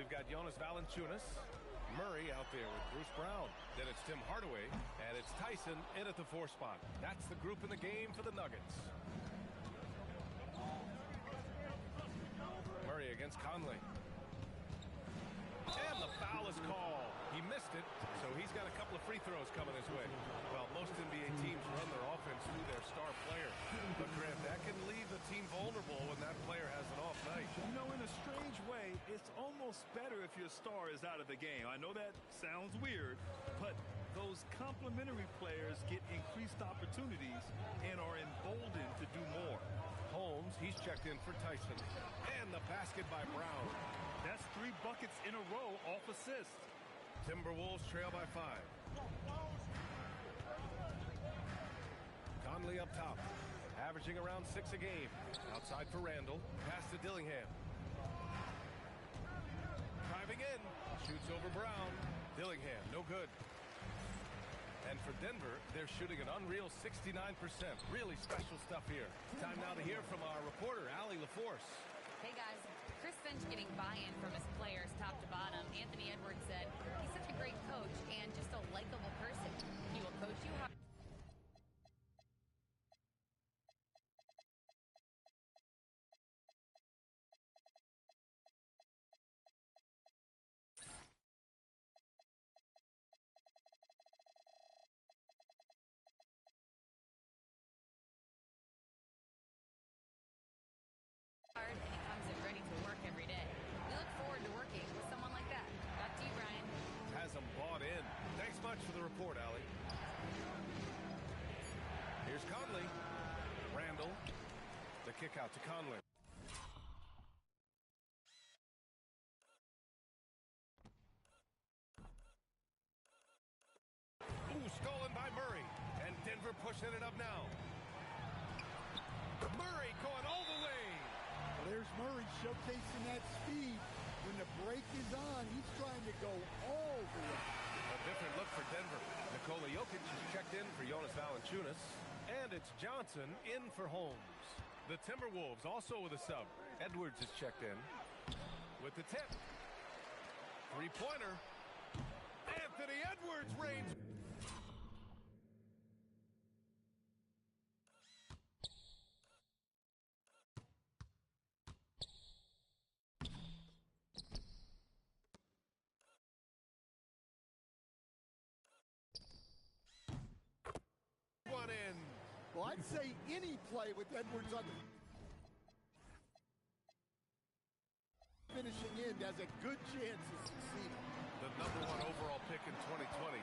we've got Jonas Valanciunas. Murray out there with Bruce Brown. Then it's Tim Hardaway, and it's Tyson in at the 4 spot. That's the group in the game for the Nuggets. Murray against Conley. And the foul is called. He missed it, so he's got a couple of free throws coming his way. Well, most NBA teams run their offense through their star player. But, Grant, that can leave the team vulnerable when that player has an off night. You know, in a strange way, it's almost better if your star is out of the game. I know that sounds weird, but those complementary players get increased opportunities and are emboldened to do more. Holmes, he's checked in for Tyson. And the basket by Brown. That's 3 buckets in a row off assist. Timberwolves trail by 5. Conley up top, averaging around 6 a game. Outside for Randall, pass to Dillingham. Driving in, shoots over Brown. Dillingham, no good. And for Denver, they're shooting an unreal 69%. Really special stuff here. Time now to hear from our reporter, Allie LaForce. Hey, guys. Chris Finch getting buy-in from his players top to bottom. Anthony Edwards said he's such a great coach and just a likable person. He will coach you how... hard, and he comes in ready to work every day. We look forward to working with someone like that. Back to you, Brian. Has them bought in. Thanks much for the report, Allie. Here's Conley. Randall. The kick out to Conley. Ooh, stolen by Murray. And Denver pushing it up now. Murray going all the way. There's Murray showcasing that speed. When the break is on, he's trying to go all the way. A different look for Denver. Nikola Jokic is checked in for Jonas Valanciunas. And it's Johnson in for Holmes. The Timberwolves also with a sub. Edwards is checked in with the tip. Three-pointer. Anthony Edwards reigns. One in. Well, I'd say any play with Edwards on the finishing end has a good chance of succeeding. The #1 overall pick in 2020.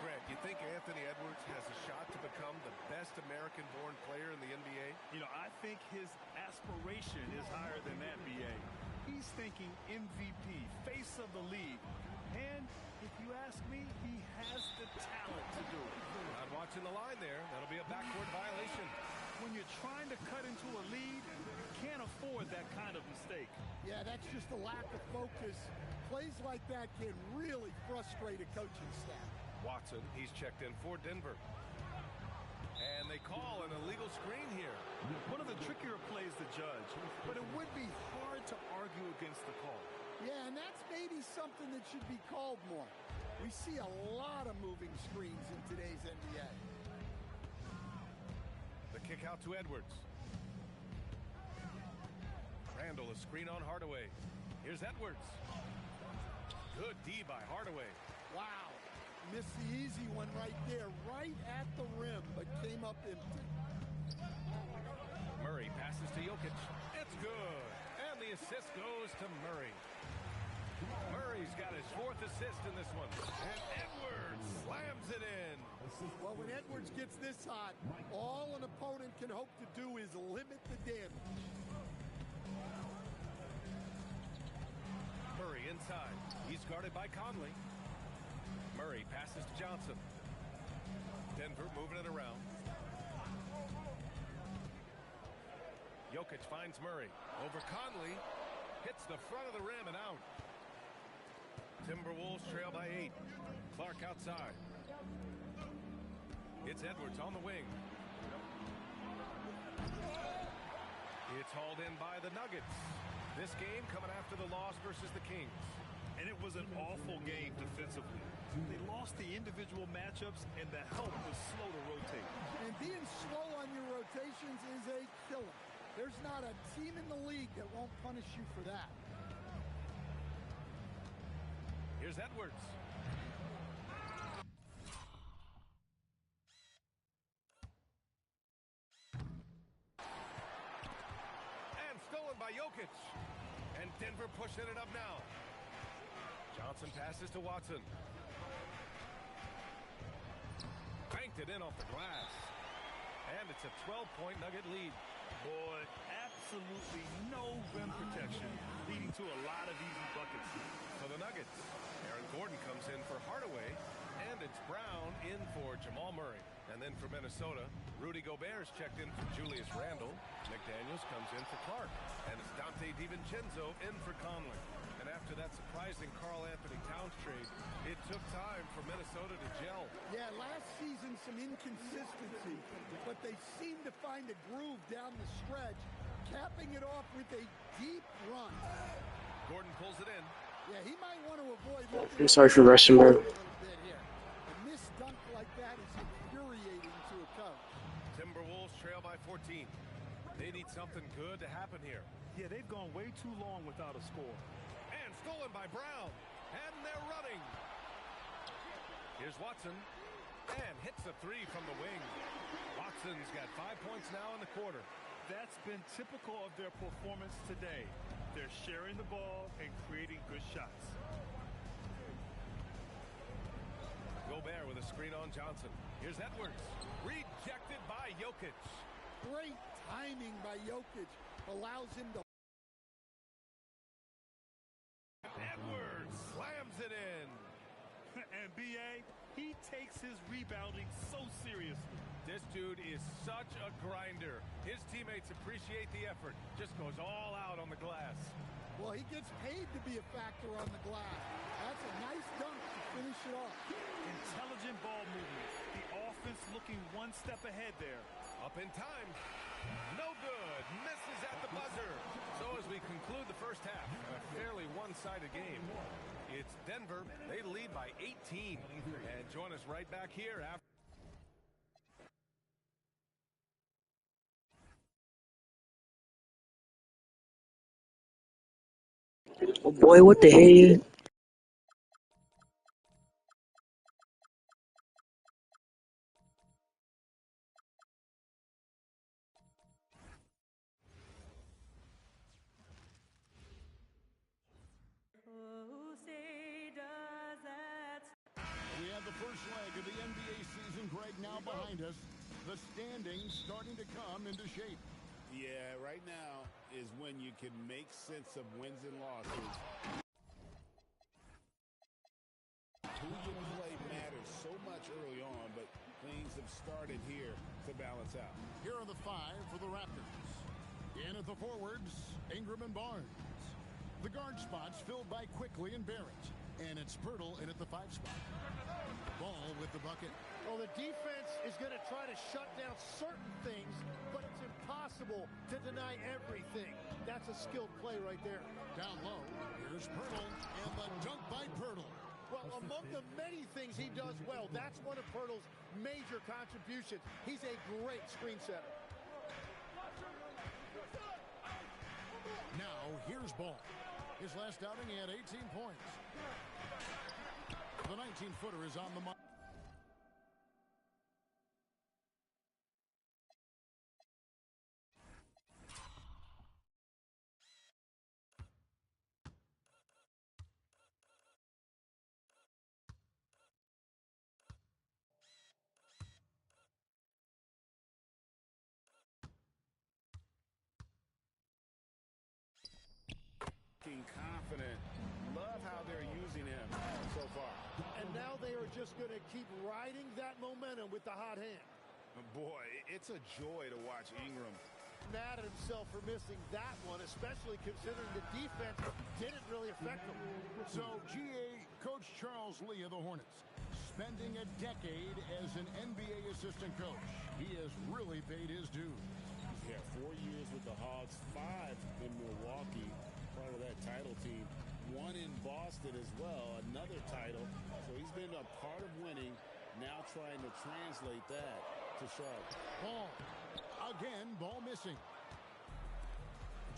Grant, you think Anthony Edwards has a shot to become the best American-born player in the NBA? You know, I think his aspiration is higher than that, BA. He's thinking MVP, face of the league. And if you ask me, he has the talent to do it. Not watching the line there. That'll be a backcourt violation. When you're trying to cut into a lead, you can't afford that kind of mistake. Yeah, that's just a lack of focus. Plays like that can really frustrate a coaching staff. Watson, he's checked in for Denver. And they call an illegal screen here. One of the trickier plays to judge, but it would be hard to argue against the call. Yeah, and that's maybe something that should be called more. We see a lot of moving screens in today's NBA. The kick out to Edwards. Randall, a screen on Hardaway. Here's Edwards. Good D by Hardaway. Wow. Missed the easy one right there, right at the rim, but came up empty. Murray passes to Jokic. It's good. And the assist goes to Murray. Murray's got his 4th assist in this one. And Edwards slams it in. Well, when Edwards gets this hot, all an opponent can hope to do is limit the damage. Murray inside. He's guarded by Conley. Murray passes to Johnson. Denver moving it around. Jokic finds Murray. Over Conley. Hits the front of the rim and out. Timberwolves trail by 8. Clark outside. It's Edwards on the wing. It's hauled in by the Nuggets. This game coming after the loss versus the Kings. and it was an awful game defensively. They lost the individual matchups, and the help was slow to rotate. And being slow on your rotations is a killer. There's not a team in the league that won't punish you for that. Here's Edwards. And stolen by Jokic. And Denver pushing it up now. Johnson passes to Watson. Banked it in off the glass. And it's a 12-point Nugget lead. Boy, absolutely no rim protection, leading to a lot of easy buckets. For the Nuggets, Aaron Gordon comes in for Hardaway, and it's Brown in for Jamal Murray. And then for Minnesota, Rudy Gobert's checked in for Julius Randle. McDaniels comes in for Clark. And it's Dante DiVincenzo in for Conley. And after that surprising Karl Anthony Towns trade, it took time for Minnesota to gel. Yeah, last season some inconsistency, but they seem to find a groove down the stretch, capping it off with a deep run. Gordon pulls it in. Yeah, he might want to avoid. I'm sorry for rushing, bro. A missed dunk like that is infuriating to a coach. Timberwolves trail by 14. They need something good to happen here. Yeah, they've gone way too long without a score. And stolen by Brown. And they're running. Here's Watson. And hits the three from the wing. Watson's got 5 points now in the quarter. That's been typical of their performance today. They're sharing the ball and creating good shots. Gobert with a screen on Johnson. Here's Edwards. Rejected by Jokic. Great timing by Jokic. Allows him to. Edwards slams it in. And B.A., he takes his rebounding so seriously. This dude is such a grinder. His teammates appreciate the effort. Just goes all out on the glass. Well, he gets paid to be a factor on the glass. That's a nice dunk to finish it off. Intelligent ball movement. The offense looking one step ahead there. Up in time. No good. Misses at the buzzer. So as we conclude the first half, a fairly one-sided game. It's Denver. They lead by 18. And join us right back here after. Oh boy, what the hell? We have the first leg of the NBA season, Greg, now behind us. The standings starting to come into shape. Yeah, right now is when you can make sense of wins and losses. Who you play matters so much early on, but things have started here to balance out. Here are the five for the Raptors. In at the forwards, Ingram and Barnes. The guard spots filled by Quickly and Barrett. And it's Pirtle in at the 5 spot. Ball with the bucket. Well, the defense is going to try to shut down certain things, but it's impossible to deny everything. That's a skilled play right there. Down low, here's Pirtle, and the dunk by Pirtle. Well, among the many things he does well, that's one of Pirtle's major contributions. He's a great screen setter. Now, here's Ball. His last outing, he had 18 points. The 19-footer is on the mark. Confident. Love how they're using him so far. And now they are just going to keep riding that momentum with the hot hand. Boy, it's a joy to watch Ingram. Mad at himself for missing that one, especially considering the defense didn't really affect him. So, GA, Coach Charles Lee of the Hornets, spending a decade as an NBA assistant coach. He has really paid his dues. Yeah, 4 years with the Hawks, 5 in Milwaukee, part of that title team, 1 in Boston. lost it as well, another title. So he's been a part of winning, now trying to translate that to Charlotte. Ball. Again, ball missing.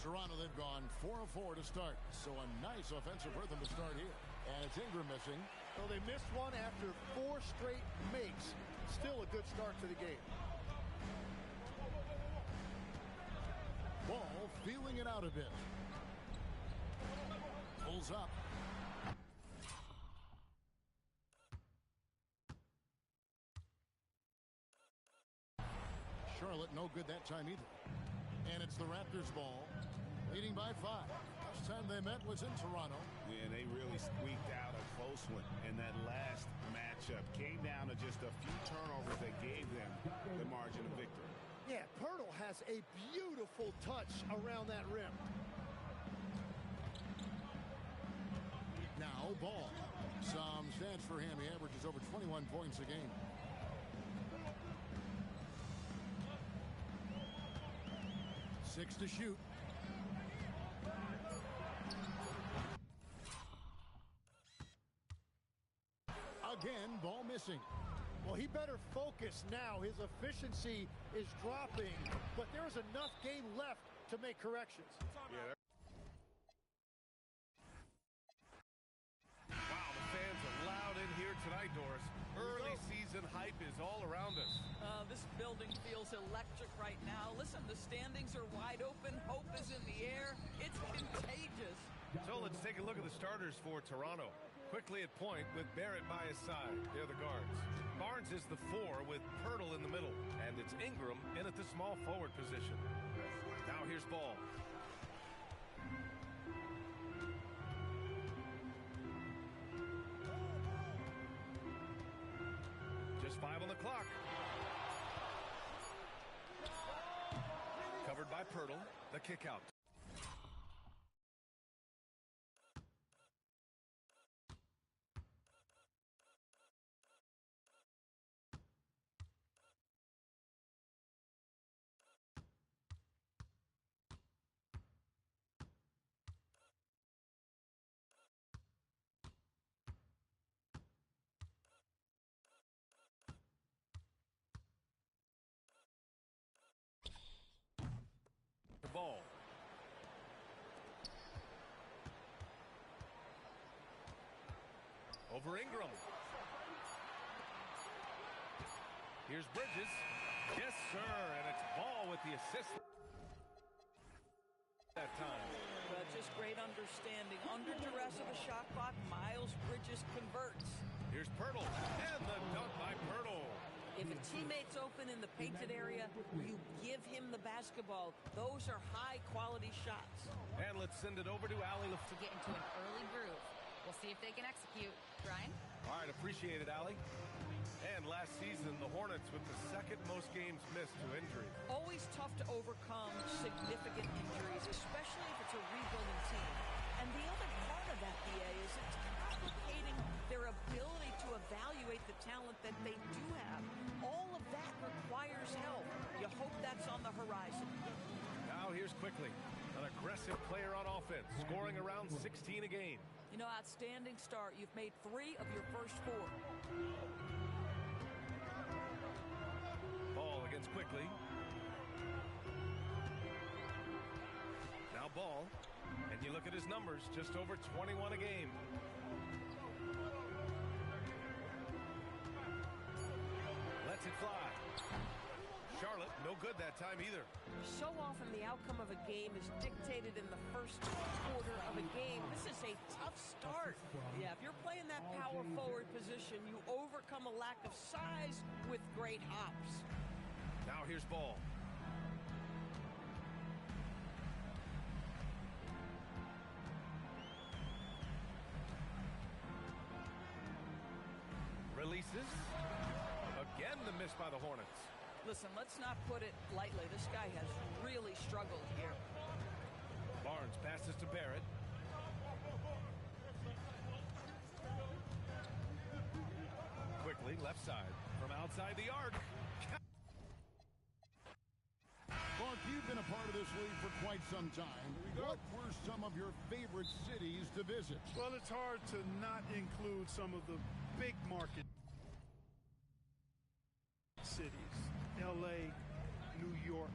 Toronto, they've gone 4 of 4 to start. So a nice offensive rhythm to start here. And it's Ingram missing. Well, they missed one after 4 straight makes. Still a good start to the game. Ball feeling it out a bit. Pulls up. Charlotte no good that time either. And it's the Raptors ball. Leading by 5. Last time they met was in Toronto. Yeah, they really squeaked out a close one in that last matchup. Came down to just a few turnovers that gave them the margin of victory. Yeah, Pirtle has a beautiful touch around that rim. Now ball. Some stats for him. He averages over 21 points a game. Six to shoot. Again, ball missing. Well, he better focus now. His efficiency is dropping, but there's enough game left to make corrections. Yeah. Wow, the fans are loud in here tonight, Doris. Early season hype is all around us. This building feels electric right now. Listen, the standings are wide open. Hope is in the air. It's contagious. So let's take a look at the starters for Toronto. Quickly at point with Barrett by his side. They're the guards. Barnes is the 4 with Pirtle in the middle. And it's Ingram in at the small forward position. Now here's Ball. Just 5 on the clock. Covered by Pirtle. The kick out. Ball. Over Ingram. Here's Bridges. Yes, sir. And it's Ball with the assist that time. But just great understanding. Under duress of the shot clock, Miles Bridges converts. Here's Pirtle. And the dunk by Pirtle. If a teammate's open in the painted area, you give him the basketball. Those are high-quality shots. And let's send it over to Allie. To get into an early groove. We'll see if they can execute. Brian? All right, appreciate it, Allie. And last season, the Hornets with the second most games missed to injury. Always tough to overcome significant injuries, especially if it's a rebuilding team. And the other part of that, BA, is it's complicating their ability to evaluate the talent that they do have. All of that requires help. You hope that's on the horizon. Now here's Quickly, an aggressive player on offense, scoring around 16 a game. You know, outstanding start. You've made 3 of your first 4. Ball against Quickly. Now Ball, and you look at his numbers, just over 21 a game. Lets it fly. Charlotte, no good that time either. So often the outcome of a game is dictated in the first quarter of a game. This is a tough start. Yeah, if you're playing that power forward position, you overcome a lack of size with great hops. Now here's Ball. Releases. Again, the miss by the Hornets. Listen, let's not put it lightly. This guy has really struggled here. Barnes passes to Barrett. Quickly, left side. From outside the arc. For a few You've been a part of this league for quite some time. What were some of your favorite cities to visit? Well, it's hard to not include some of the big market cities. L.A., New York,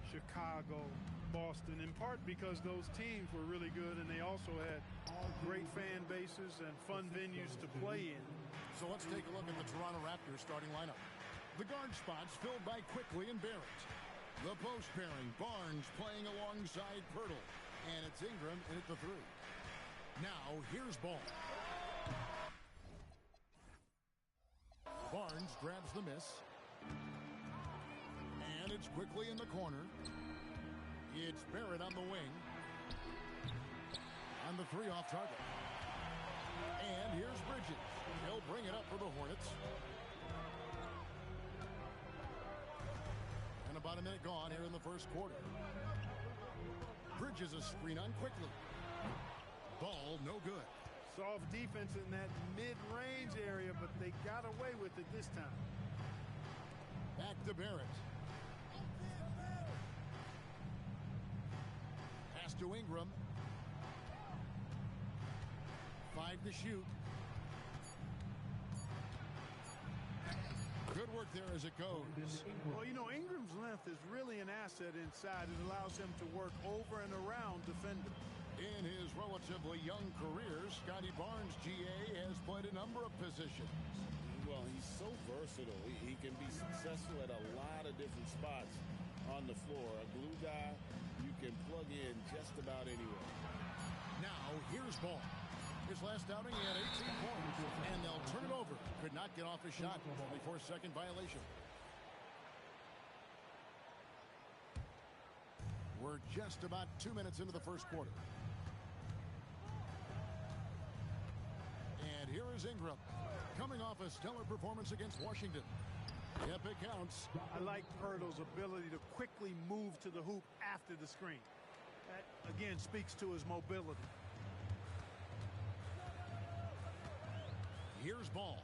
Chicago, Boston, in part because those teams were really good and they also had great fan bases and fun venues to play in. So let's take a look at the Toronto Raptors starting lineup. The guard spots filled by Quickly and Barrett. The post pairing, Barnes playing alongside Pirtle. And it's Ingram in at the 3. Now, here's Ball. Barnes grabs the miss. And it's Quickly in the corner. It's Barrett on the wing. On the 3 off target. And here's Bridges. He'll bring it up for the Hornets. And about a minute gone here in the first quarter. Bridges a screen on Quickly. Ball no good. Soft defense in that mid-range area, but they got away with it this time. Back to Barrett. Pass to Ingram. 5 to shoot. Good work there as it goes. Well, you know, Ingram's length is really an asset inside. It allows him to work over and around defenders. In his relatively young career, Scotty Barnes, GA, has played a number of positions. Well, he's so versatile. He can be successful at a lot of different spots on the floor. A glue guy you can plug in just about anywhere. Now, here's Ball. His last outing, he had 18 points, and they'll turn it over. Could not get off his shot. 24-second violation. We're just about 2 minutes into the first quarter. And here is Ingram, coming off a stellar performance against Washington. Yep, it counts. I like Pirtle's ability to quickly move to the hoop after the screen. That, again, speaks to his mobility. Here's Ball.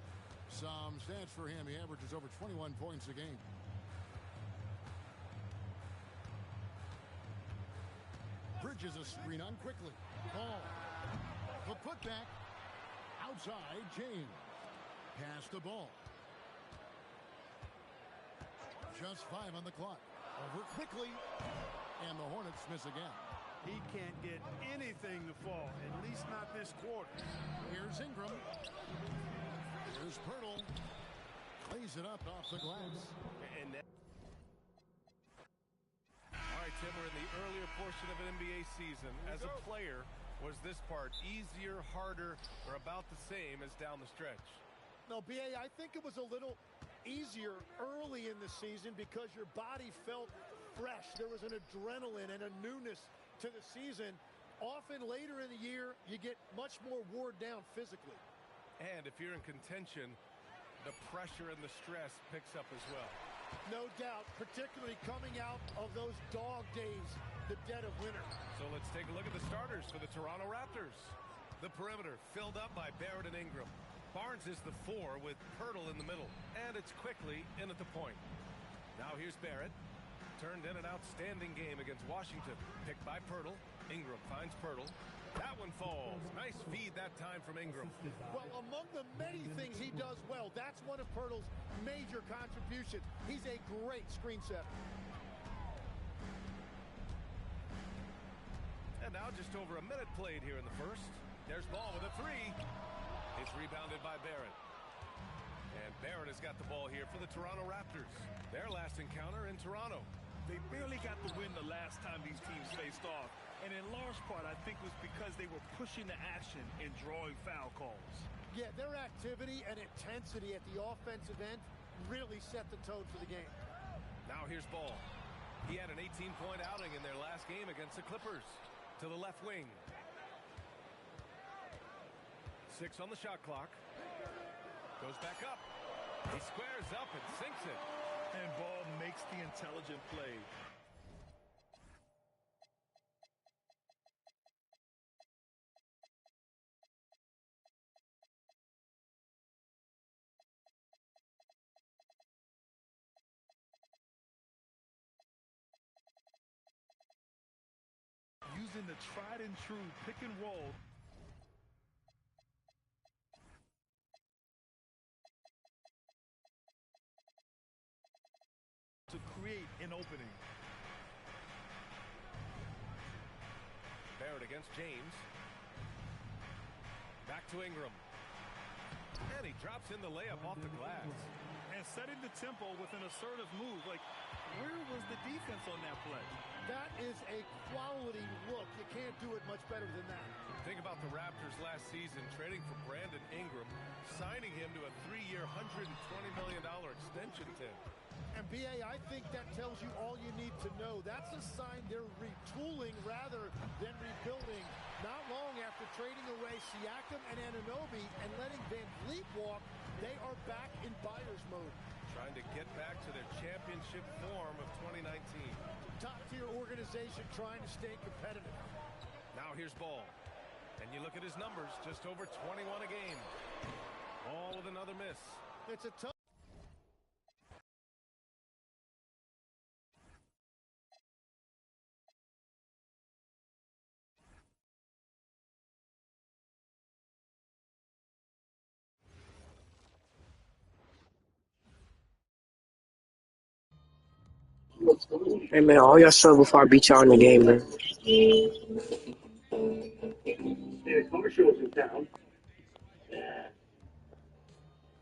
Some stats for him. He averages over 21 points a game. Bridges a screen on Quickly. Ball. The putback. Outside, James. Pass the ball. Just 5 on the clock. Over Quickly. And the Hornets miss again. He can't get anything to fall, at least not this quarter. Here's Ingram. Here's Pirtle. Plays it up off the glass. All right, Tim, we're in the earlier portion of an NBA season. As a player, was this part easier, harder, or about the same as down the stretch? No, B.A., I think it was a little easier early in the season because your body felt fresh. There was an adrenaline and a newness to the season. Often later in the year, you get much more worn down physically. And if you're in contention, the pressure and the stress picks up as well. No doubt, particularly coming out of those dog days, the dead of winter. So let's take a look at the starters for the Toronto Raptors. The perimeter filled up by Barrett and Ingram. Barnes is the 4 with Pirtle in the middle. And it's Quickly in at the point. Now here's Barrett. Turned in an outstanding game against Washington. Picked by Pirtle. Ingram finds Pirtle. That one falls. Nice feed that time from Ingram. Well, among the many things he does well, that's one of Pirtle's major contributions. He's a great screen setter. And now just over a minute played here in the first. There's Ball with a 3. It's rebounded by Barrett. And Barrett has got the ball here for the Toronto Raptors. Their last encounter in Toronto. They barely got the win the last time these teams faced off. And in large part, I think it was because they were pushing the action and drawing foul calls. Yeah, their activity and intensity at the offensive end really set the tone for the game. Now here's Ball. He had an 18-point outing in their last game against the Clippers. To the left wing. 6 on the shot clock. Goes back up. He squares up and sinks it. And Ball makes the intelligent play. the tried and true pick and roll to create an opening. Barrett against James. Back to Ingram. And he drops in the layup off the glass. And setting the tempo with an assertive move. Like, where was the defense on that play? That is a quality look. You can't do it much better than that. Think about the Raptors last season trading for Brandon Ingram, signing him to a 3-year, $120 million extension, Tim. And B.A., I think that tells you all you need to know. That's a sign they're retooling rather than rebuilding. Not long after trading away Siakam and Anunoby and letting Van Vliet walk, they are back in buyer's mode. Trying to get back to their championship form of 2019. Top-tier organization trying to stay competitive. Now here's Ball. And you look at his numbers, just over 21 a game. All with another miss. It's a tough. Hey man, all y'all sub before I beat y'all in the game, man. Car shows in town.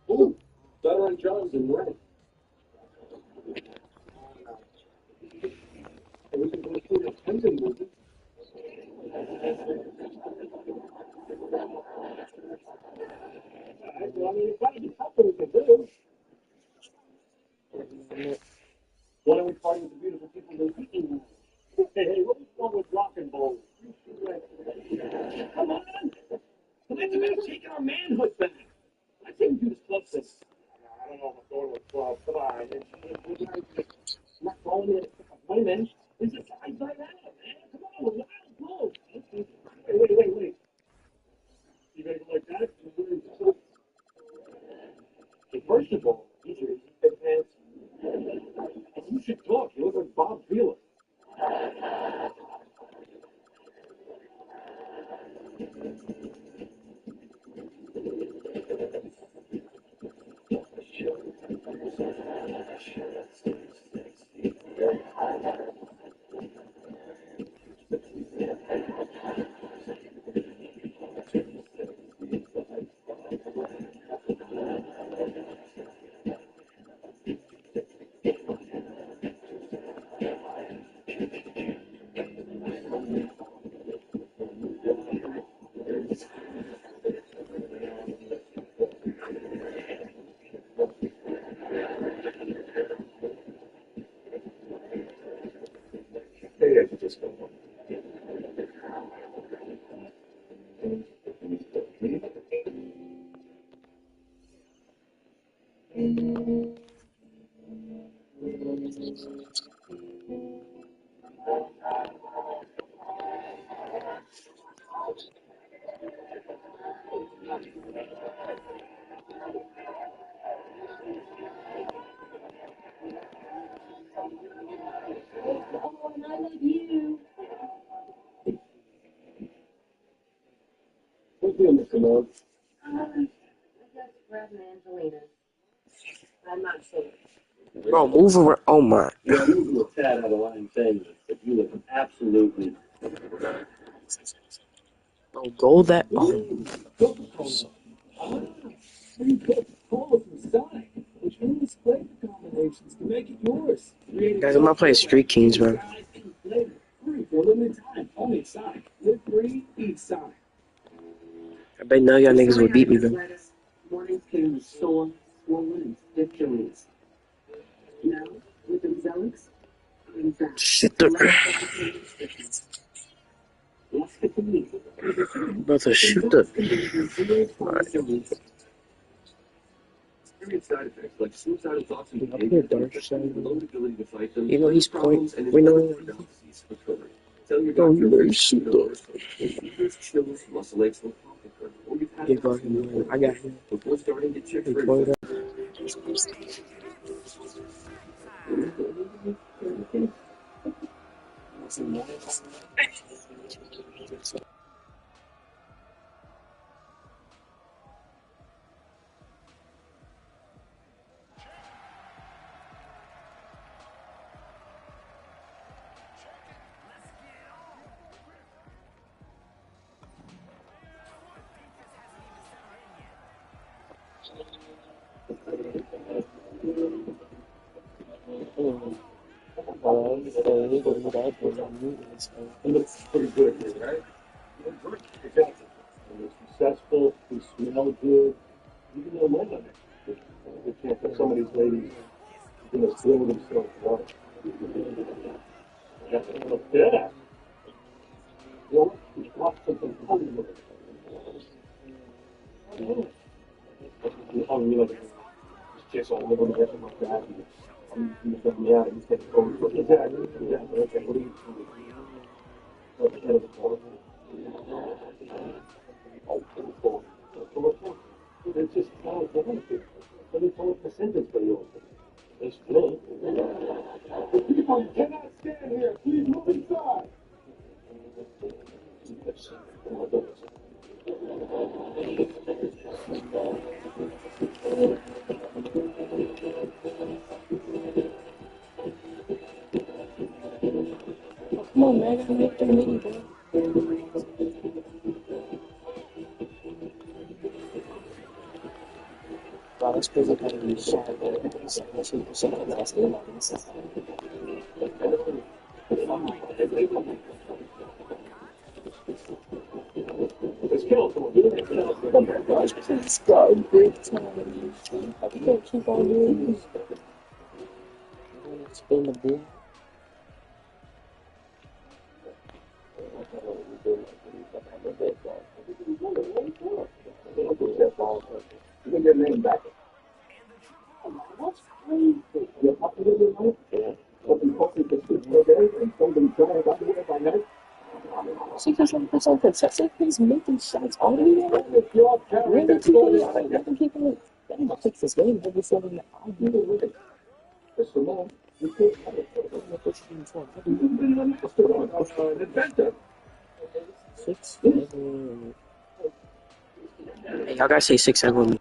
Ooh, Butter and Johnson, right? And we can go through the Pending movie. Well, I mean, it's got to be something we can do. Why don't we party with the beautiful people in the weekend? Hey, what's wrong with rock and roll? Come on! Tonight's about taking our manhood back. I think we do this club thing. I don't know if I'm going to a club. Come on. I'm not going in. Wait a minute. This is a guy's night out, man. Come on, we're wild bulls. Wait. You guys like that? Hey, first of all, these are big pants. And you should talk. You look like Bob Vila. Maybe I should just go home. What's the deal, Mr. Love? I just grabbed an Angelina. I'm not sure. Bro, move around. Oh my. Yeah, you look a tad out of line saying this, but you look absolutely. Bro, go that. Oh. You put calls inside, which means flavor combinations to make it yours. Guys, I'm not playing Street Kings, man. Free for a limited time, only at Sonic. Live free, eat Sonic. I bet none of y'all niggas would beat me, though. Mornings came with sore, swollen, and stiff joints. Now, with the Zelix, I'm back. Shit, the. About to shoot the. Serious side effects like suicidal thoughts and Dark behavior, side. low ability to fight them. You know he's pointing. We know. Tell your Oh, doctor you better shoot the. fevers, chills, muscle aches, or cough occur, or you've had Give her him. I got him. before starting to check He for pointed up. He looks pretty good here, right? He was successful. He smelled good. Even though women, we can't have some of these ladies throw themselves water. Yeah. You know, he's got something coming with it. I mean, like, it's just all over the rest of my dad. He's got me out. He's getting cold. Exactly. Yeah. Okay. What do you it's just how it's going to. 24% for you. It's me. People cannot stand here. Please move inside. Come on, man. I make the mini, bro. Wow, that's crazy how to be shot at 72% of the last game on this. Oh my gosh, this guy big time. I can't keep on doing this. Spin the ball. You can get your name back. What's crazy? You're up to your life? Yeah. Something hopefully for 6 more days and somebody trying to do it by night? See, because it's like Texas, he's making shots all the way. Really, people fix this game every single night. I do it with it. It's the law. You can't have it. You've been an inventor. 6, 7. Hey, y'all gotta say 6, 7 with me.